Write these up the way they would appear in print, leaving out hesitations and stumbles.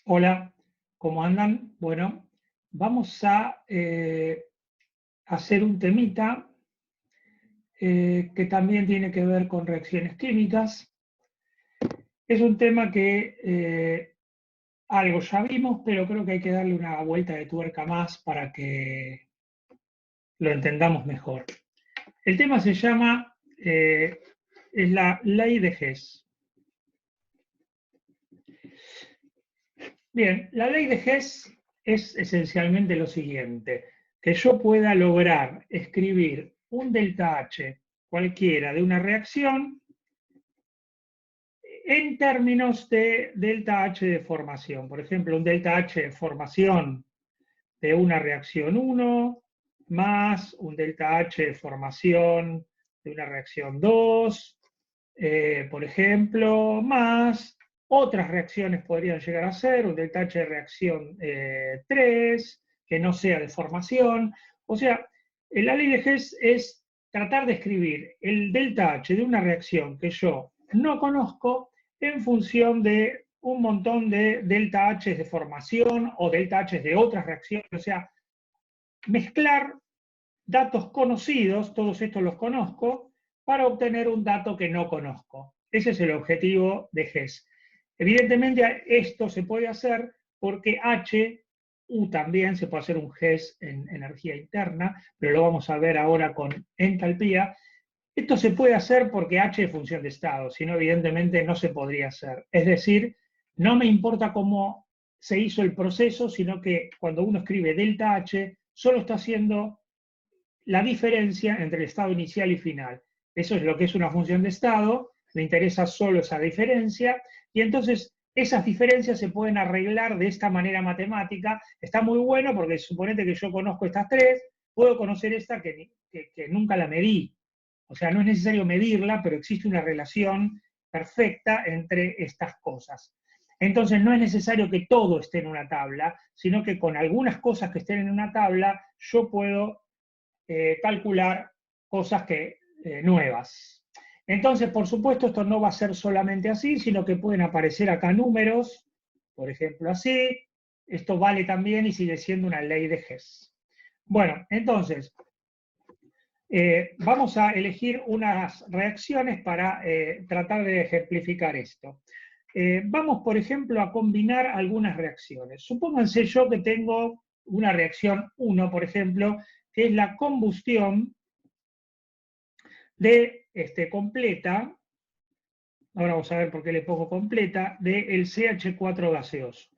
Hola, ¿cómo andan? Bueno, vamos a hacer un temita que también tiene que ver con reacciones químicas. Es un tema que algo ya vimos, pero creo que hay que darle una vuelta de tuerca más para que lo entendamos mejor. El tema se llama, es la ley de Hess. Bien, la ley de Hess es esencialmente lo siguiente, que yo pueda lograr escribir un delta H cualquiera de una reacción en términos de delta H de formación. Por ejemplo, un delta H de formación de una reacción 1 más un delta H de formación de una reacción 2, por ejemplo, más otras reacciones podrían llegar a ser un delta H de reacción 3, que no sea de formación. O sea, la ley de Hess es tratar de escribir el delta H de una reacción que yo no conozco en función de un montón de delta H de formación o delta H de otras reacciones. O sea, mezclar datos conocidos, todos estos los conozco, para obtener un dato que no conozco. Ese es el objetivo de Hess. Evidentemente esto se puede hacer porque U también se puede hacer un Hess en energía interna, pero lo vamos a ver ahora con entalpía. Esto se puede hacer porque H es función de estado, si no evidentemente no se podría hacer. Es decir, no me importa cómo se hizo el proceso, sino que cuando uno escribe delta H, solo está haciendo la diferencia entre el estado inicial y final. Eso es lo que es una función de estado, le interesa solo esa diferencia, y entonces esas diferencias se pueden arreglar de esta manera matemática. Está muy bueno porque suponete que yo conozco estas tres, puedo conocer esta que nunca la medí. O sea, no es necesario medirla, pero existe una relación perfecta entre estas cosas. Entonces, no es necesario que todo esté en una tabla, sino que con algunas cosas que estén en una tabla, yo puedo calcular cosas nuevas. Entonces, por supuesto, esto no va a ser solamente así, sino que pueden aparecer acá números, por ejemplo, así. Esto vale también y sigue siendo una ley de Hess. Bueno, entonces, vamos a elegir unas reacciones para tratar de ejemplificar esto. Vamos, por ejemplo, a combinar algunas reacciones. Supónganse yo que tengo una reacción 1, por ejemplo, que es la combustión completa, ahora vamos a ver por qué le pongo completa, del CH4 gaseoso.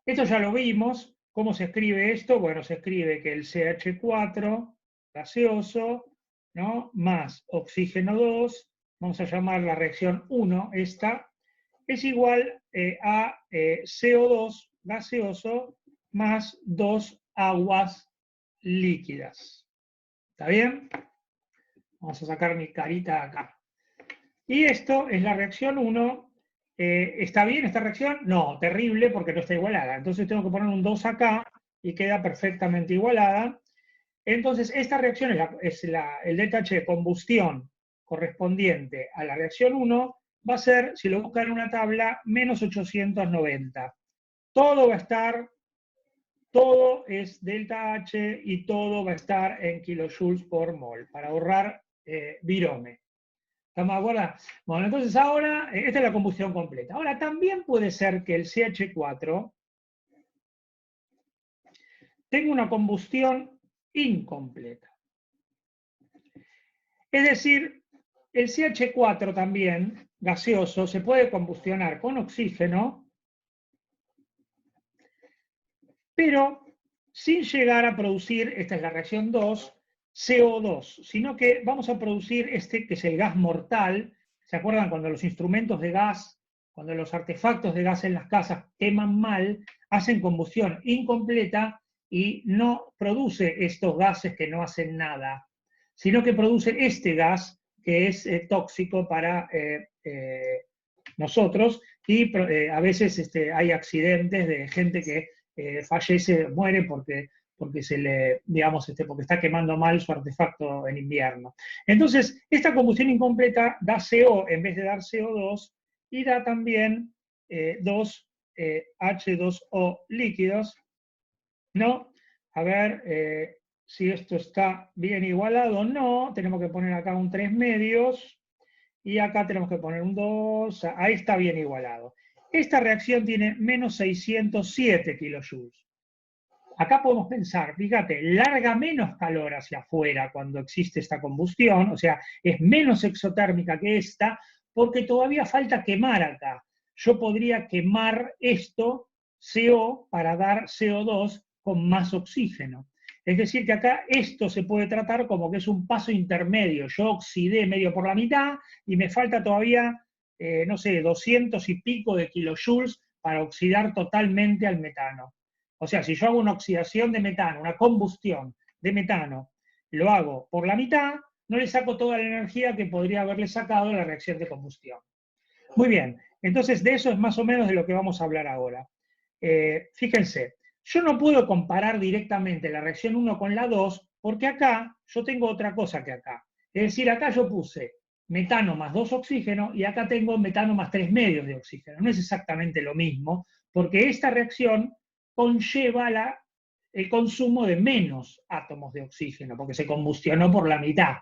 Esto ya lo vimos. ¿Cómo se escribe esto? Bueno, se escribe que el CH4 gaseoso, ¿no?, más oxígeno 2, vamos a llamar la reacción 1, esta, es igual a CO2 gaseoso más 2 aguas líquidas. ¿Está bien? Vamos a sacar mi carita acá. Y esto es la reacción 1. ¿Está bien esta reacción? No, terrible porque no está igualada. Entonces tengo que poner un 2 acá y queda perfectamente igualada. Entonces esta reacción el delta H de combustión correspondiente a la reacción 1 va a ser, si lo buscan en una tabla, menos 890. Todo va a estar, todo es delta H y todo va a estar en kilojoules por mol para ahorrar virome. ¿Estamos de acuerdo? Bueno, entonces ahora, esta es la combustión completa. Ahora, también puede ser que el CH4 tenga una combustión incompleta. Es decir, el CH4 también, gaseoso, se puede combustionar con oxígeno, pero sin llegar a producir, esta es la reacción 2, CO2, sino que vamos a producir este que es el gas mortal. ¿Se acuerdan cuando los instrumentos de gas, cuando los artefactos de gas en las casas queman mal, hacen combustión incompleta y no produce estos gases que no hacen nada, sino que produce este gas que es tóxico para nosotros y a veces hay accidentes de gente que fallece, muere porque se le, digamos, porque está quemando mal su artefacto en invierno. Entonces, esta combustión incompleta da CO en vez de dar CO2 y da también 2 H2O líquidos, ¿no? A ver si esto está bien igualado o no. Tenemos que poner acá un 3 medios y acá tenemos que poner un 2. Ahí está bien igualado. Esta reacción tiene menos 607 kilojoules. Acá podemos pensar, fíjate, larga menos calor hacia afuera cuando existe esta combustión, o sea, es menos exotérmica que esta, porque todavía falta quemar acá. Yo podría quemar esto, CO, para dar CO2 con más oxígeno. Es decir, que acá esto se puede tratar como que es un paso intermedio. Yo oxidé medio por la mitad y me falta todavía, no sé, 200 y pico de kilojoules para oxidar totalmente al metano. O sea, si yo hago una oxidación de metano, una combustión de metano, lo hago por la mitad, no le saco toda la energía que podría haberle sacado de la reacción de combustión. Muy bien, entonces de eso es más o menos de lo que vamos a hablar ahora. Fíjense, yo no puedo comparar directamente la reacción 1 con la 2, porque acá yo tengo otra cosa que acá. Es decir, acá yo puse metano más 2 oxígeno y acá tengo metano más 3 medios de oxígeno. No es exactamente lo mismo, porque esta reacción conlleva el consumo de menos átomos de oxígeno, porque se combustionó por la mitad.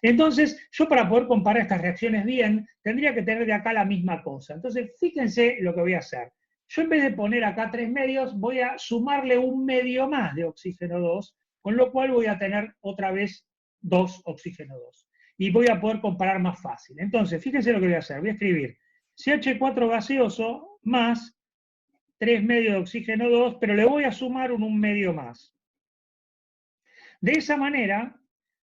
Entonces, yo para poder comparar estas reacciones bien, tendría que tener de acá la misma cosa. Entonces, fíjense lo que voy a hacer. Yo en vez de poner acá 3 medios, voy a sumarle un medio más de oxígeno 2, con lo cual voy a tener otra vez 2 oxígeno 2. Y voy a poder comparar más fácil. Entonces, fíjense lo que voy a hacer. Voy a escribir CH4 gaseoso más 3 medios de oxígeno 2, pero le voy a sumar un medio más. De esa manera,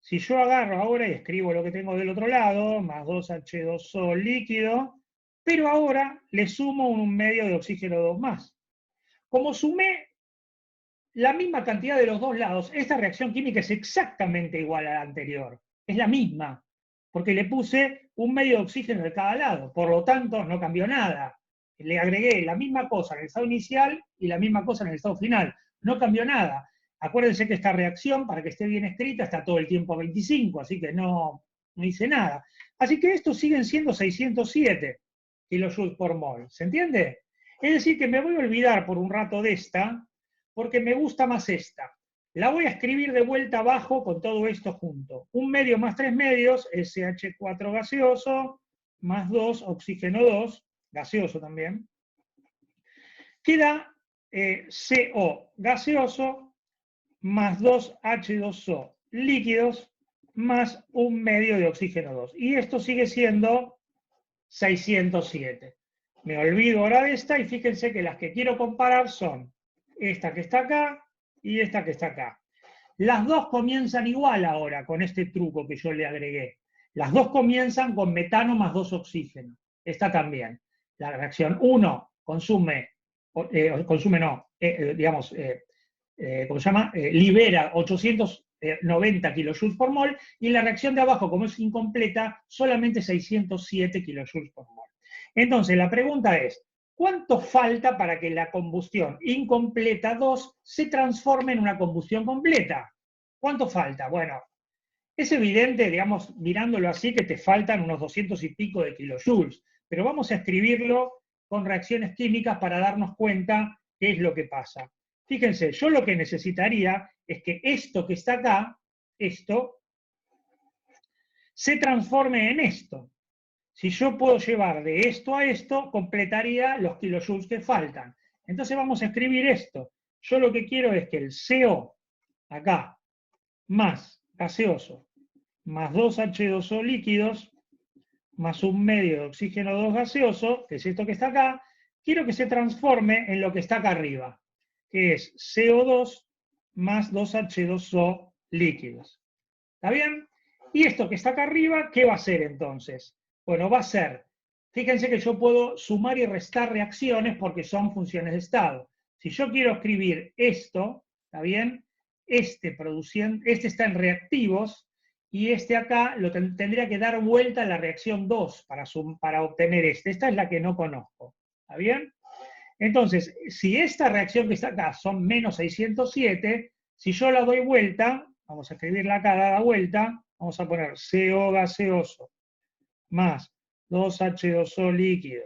si yo agarro ahora y escribo lo que tengo del otro lado, más 2H2O líquido, pero ahora le sumo un medio de oxígeno 2 más. Como sumé la misma cantidad de los dos lados, esta reacción química es exactamente igual a la anterior. Es la misma, porque le puse un medio de oxígeno de cada lado. Por lo tanto, no cambió nada. Le agregué la misma cosa en el estado inicial y la misma cosa en el estado final. No cambió nada. Acuérdense que esta reacción, para que esté bien escrita, está todo el tiempo a 25, así que no hice nada. Así que estos siguen siendo 607 kilojoules por mol. ¿Se entiende? Es decir, que me voy a olvidar por un rato de esta, porque me gusta más esta. La voy a escribir de vuelta abajo con todo esto junto. Un medio más 3 medios, SH4 gaseoso, más 2, oxígeno 2, gaseoso también. Queda CO gaseoso más 2H2O líquidos más un medio de oxígeno 2. Y esto sigue siendo 607. Me olvido ahora de esta y fíjense que las que quiero comparar son esta que está acá y esta que está acá. Las dos comienzan igual ahora con este truco que yo le agregué. Las dos comienzan con metano más 2 oxígenos. Esta también. La reacción 1 consume ¿cómo se llama? Libera 890 kilojoules por mol, y la reacción de abajo, como es incompleta, solamente 607 kilojoules por mol. Entonces, la pregunta es, ¿cuánto falta para que la combustión incompleta 2 se transforme en una combustión completa? ¿Cuánto falta? Bueno, es evidente, digamos, mirándolo así, que te faltan unos 200 y pico de kilojoules, pero vamos a escribirlo con reacciones químicas para darnos cuenta qué es lo que pasa. Fíjense, yo lo que necesitaría es que esto que está acá, esto, se transforme en esto. Si yo puedo llevar de esto a esto, completaría los kilojoules que faltan. Entonces vamos a escribir esto. Yo lo que quiero es que el CO, acá, más gaseoso, más 2H2O líquidos, más un medio de oxígeno 2 gaseoso, que es esto que está acá, quiero que se transforme en lo que está acá arriba, que es CO2 más 2H2O líquidos. ¿Está bien? Y esto que está acá arriba, ¿qué va a ser entonces? Bueno, va a ser, fíjense que yo puedo sumar y restar reacciones porque son funciones de estado. Si yo quiero escribir esto, ¿está bien? Este está en reactivos, y este acá lo tendría que dar vuelta a la reacción 2 para obtener este. Esta es la que no conozco. ¿Está bien? Entonces, si esta reacción que está acá son menos 607, si yo la doy vuelta, vamos a escribirla acá, dada vuelta, vamos a poner CO gaseoso más 2H2O líquido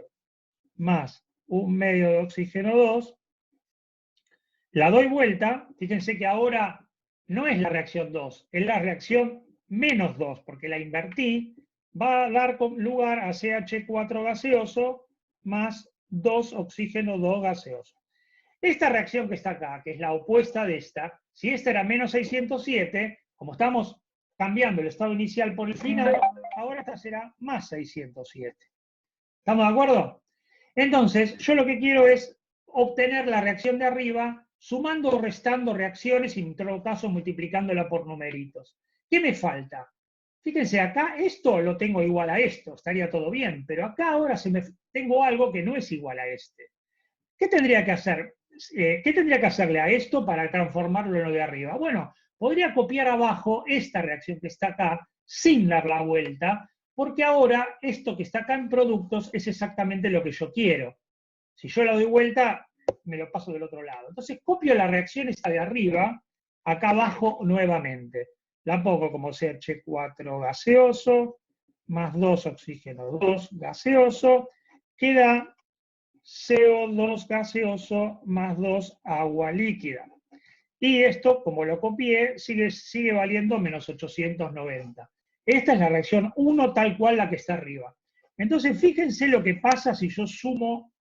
más 1 medio de oxígeno 2, la doy vuelta, fíjense que ahora no es la reacción 2, es la reacción menos 2, porque la invertí, va a dar lugar a CH4 gaseoso más 2 oxígeno 2 gaseoso. Esta reacción que está acá, que es la opuesta de esta, si esta era menos 607, como estamos cambiando el estado inicial por el final, ahora esta será más 607. ¿Estamos de acuerdo? Entonces, yo lo que quiero es obtener la reacción de arriba sumando o restando reacciones y en todo caso multiplicándola por numeritos. ¿Qué me falta? Fíjense, acá esto lo tengo igual a esto, estaría todo bien, pero acá ahora tengo algo que no es igual a este. ¿Qué tendría que hacer? ¿Qué tendría que hacerle a esto para transformarlo en lo de arriba? Bueno, podría copiar abajo esta reacción que está acá sin dar la vuelta, porque ahora esto que está acá en productos es exactamente lo que yo quiero. Si yo la doy vuelta, me lo paso del otro lado. Entonces copio la reacción esta de arriba, acá abajo nuevamente. La pongo como CH4 gaseoso, más 2 oxígeno 2 gaseoso, queda CO2 gaseoso más 2 agua líquida. Y esto, como lo copié, sigue valiendo menos 890. Esta es la reacción 1 tal cual la que está arriba. Entonces, fíjense lo que pasa si yo sumo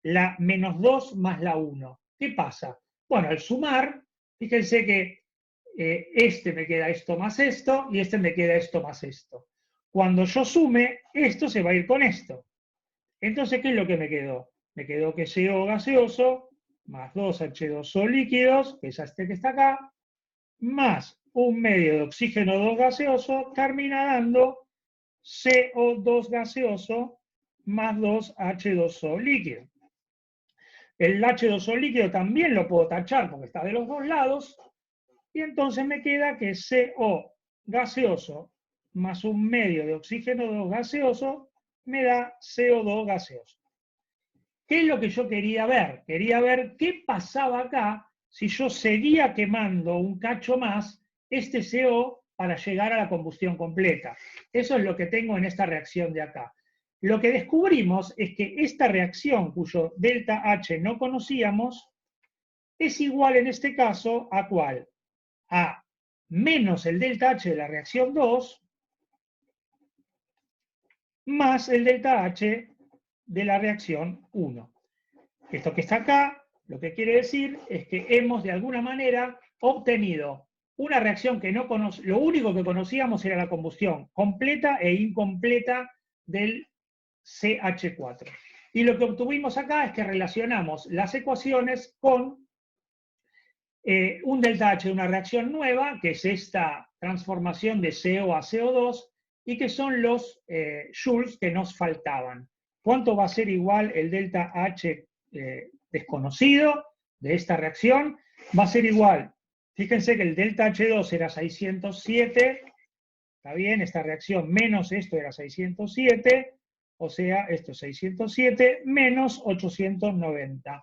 la menos 2 más la 1. ¿Qué pasa? Bueno, al sumar, fíjense que este me queda esto más esto, y este me queda esto más esto. Cuando yo sume, esto se va a ir con esto. Entonces, ¿qué es lo que me quedó? Me quedó que CO gaseoso más 2H2O líquidos, que es este que está acá, más 1 medio de oxígeno 2 gaseoso, termina dando CO2 gaseoso más 2H2O líquido. El H2O líquido también lo puedo tachar porque está de los dos lados, y entonces me queda que CO gaseoso más 1 medio de oxígeno 2 gaseoso me da CO2 gaseoso. ¿Qué es lo que yo quería ver? Quería ver qué pasaba acá si yo seguía quemando un cacho más este CO para llegar a la combustión completa. Eso es lo que tengo en esta reacción de acá. Lo que descubrimos es que esta reacción, cuyo delta H no conocíamos, es igual en este caso a ¿cuál? A menos el delta H de la reacción 2 más el delta H de la reacción 1. Esto que está acá, lo que quiere decir es que hemos de alguna manera obtenido una reacción que no conocíamos, lo único que conocíamos era la combustión completa e incompleta del CH4. Y lo que obtuvimos acá es que relacionamos las ecuaciones con un delta H de una reacción nueva, que es esta transformación de CO a CO2, y que son los joules que nos faltaban. ¿Cuánto va a ser igual el delta H desconocido de esta reacción? Va a ser igual. Fíjense que el delta H2 era 607, ¿está bien? Esta reacción menos esto era 607, o sea, esto es 607 menos 890.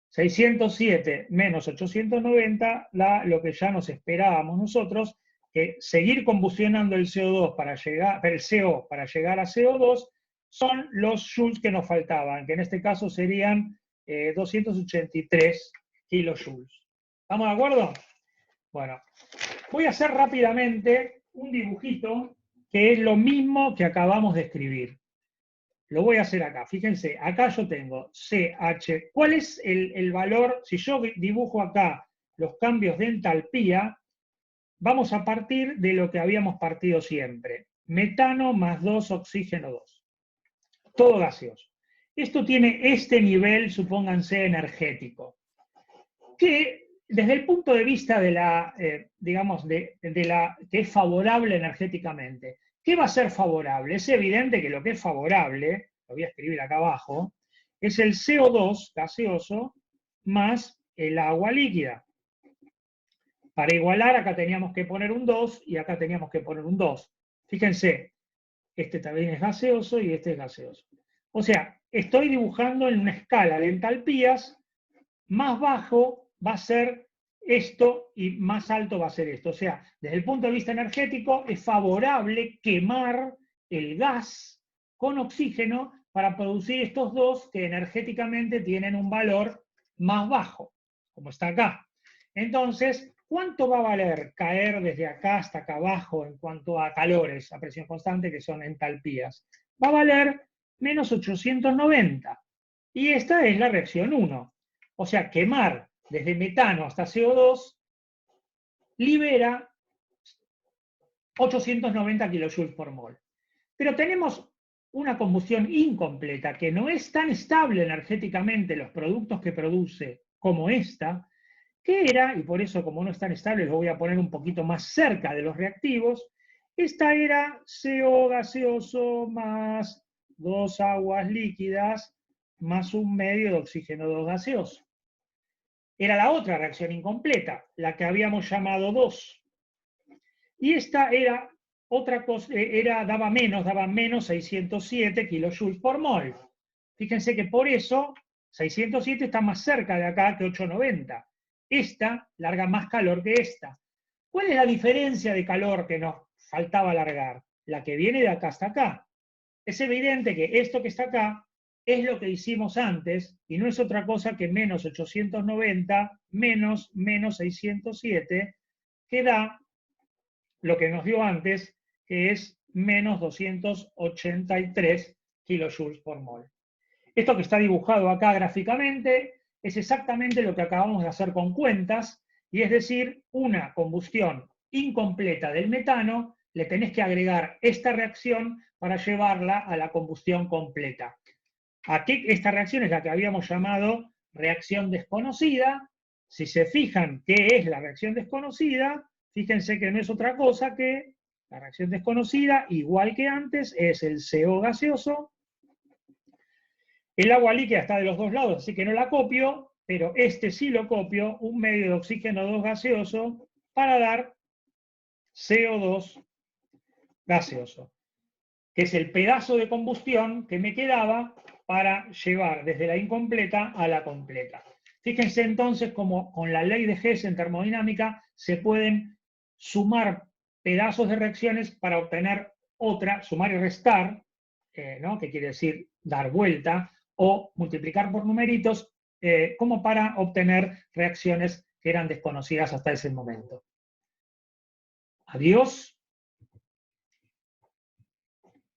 607 menos 890 da lo que ya nos esperábamos nosotros, que seguir combustionando el CO2 para llegar, el CO para llegar a CO2 son los joules que nos faltaban, que en este caso serían 283 kilojoules. ¿Estamos de acuerdo? Bueno, voy a hacer rápidamente un dibujito que es lo mismo que acabamos de escribir. Lo voy a hacer acá. Fíjense, acá yo tengo CH. ¿Cuál es el valor? Si yo dibujo acá los cambios de entalpía, vamos a partir de lo que habíamos partido siempre. Metano más 2 oxígeno 2. Todo gaseoso. Esto tiene este nivel, supónganse, energético, que desde el punto de vista de la, digamos, de la que es favorable energéticamente. ¿Qué va a ser favorable? Es evidente que lo que es favorable, lo voy a escribir acá abajo, es el CO2 gaseoso más el agua líquida. Para igualar, acá teníamos que poner un 2 y acá teníamos que poner un 2. Fíjense, este también es gaseoso y este es gaseoso. O sea, estoy dibujando en una escala de entalpías, más bajo va a ser esto y más alto va a ser esto. O sea, desde el punto de vista energético es favorable quemar el gas con oxígeno para producir estos dos que energéticamente tienen un valor más bajo, como está acá. Entonces, ¿cuánto va a valer caer desde acá hasta acá abajo en cuanto a calores, a presión constante, que son entalpías? Va a valer menos 890. Y esta es la reacción 1. O sea, quemar desde metano hasta CO2 libera 890 kilojoules por mol. Pero tenemos una combustión incompleta que no es tan estable energéticamente los productos que produce como esta, que era, y por eso como no es tan estable lo voy a poner un poquito más cerca de los reactivos, esta era CO gaseoso más 2 aguas líquidas más un medio de oxígeno 2 gaseoso. Era la otra reacción incompleta, la que habíamos llamado 2. Y esta era otra cosa, daba menos 607 kilojoules por mol. Fíjense que por eso 607 está más cerca de acá que 890. Esta larga más calor que esta. ¿Cuál es la diferencia de calor que nos faltaba largar? La que viene de acá hasta acá. Es evidente que esto que está acá es lo que hicimos antes y no es otra cosa que menos 890 menos 607, que da lo que nos dio antes, que es menos 283 kilojoules por mol. Esto que está dibujado acá gráficamente es exactamente lo que acabamos de hacer con cuentas, y es decir, una combustión incompleta del metano, le tenés que agregar esta reacción para llevarla a la combustión completa. Aquí esta reacción es la que habíamos llamado reacción desconocida. Si se fijan qué es la reacción desconocida, fíjense que no es otra cosa que la reacción desconocida, igual que antes, es el CO gaseoso. El agua líquida está de los dos lados, así que no la copio, pero este sí lo copio, un medio de oxígeno 2 gaseoso, para dar CO2 gaseoso, que es el pedazo de combustión que me quedaba para llevar desde la incompleta a la completa. Fíjense entonces cómo con la ley de Hess en termodinámica se pueden sumar pedazos de reacciones para obtener otra, sumar y restar, ¿no? Que quiere decir dar vuelta, o multiplicar por numeritos, como para obtener reacciones que eran desconocidas hasta ese momento. Adiós.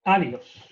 Adiós.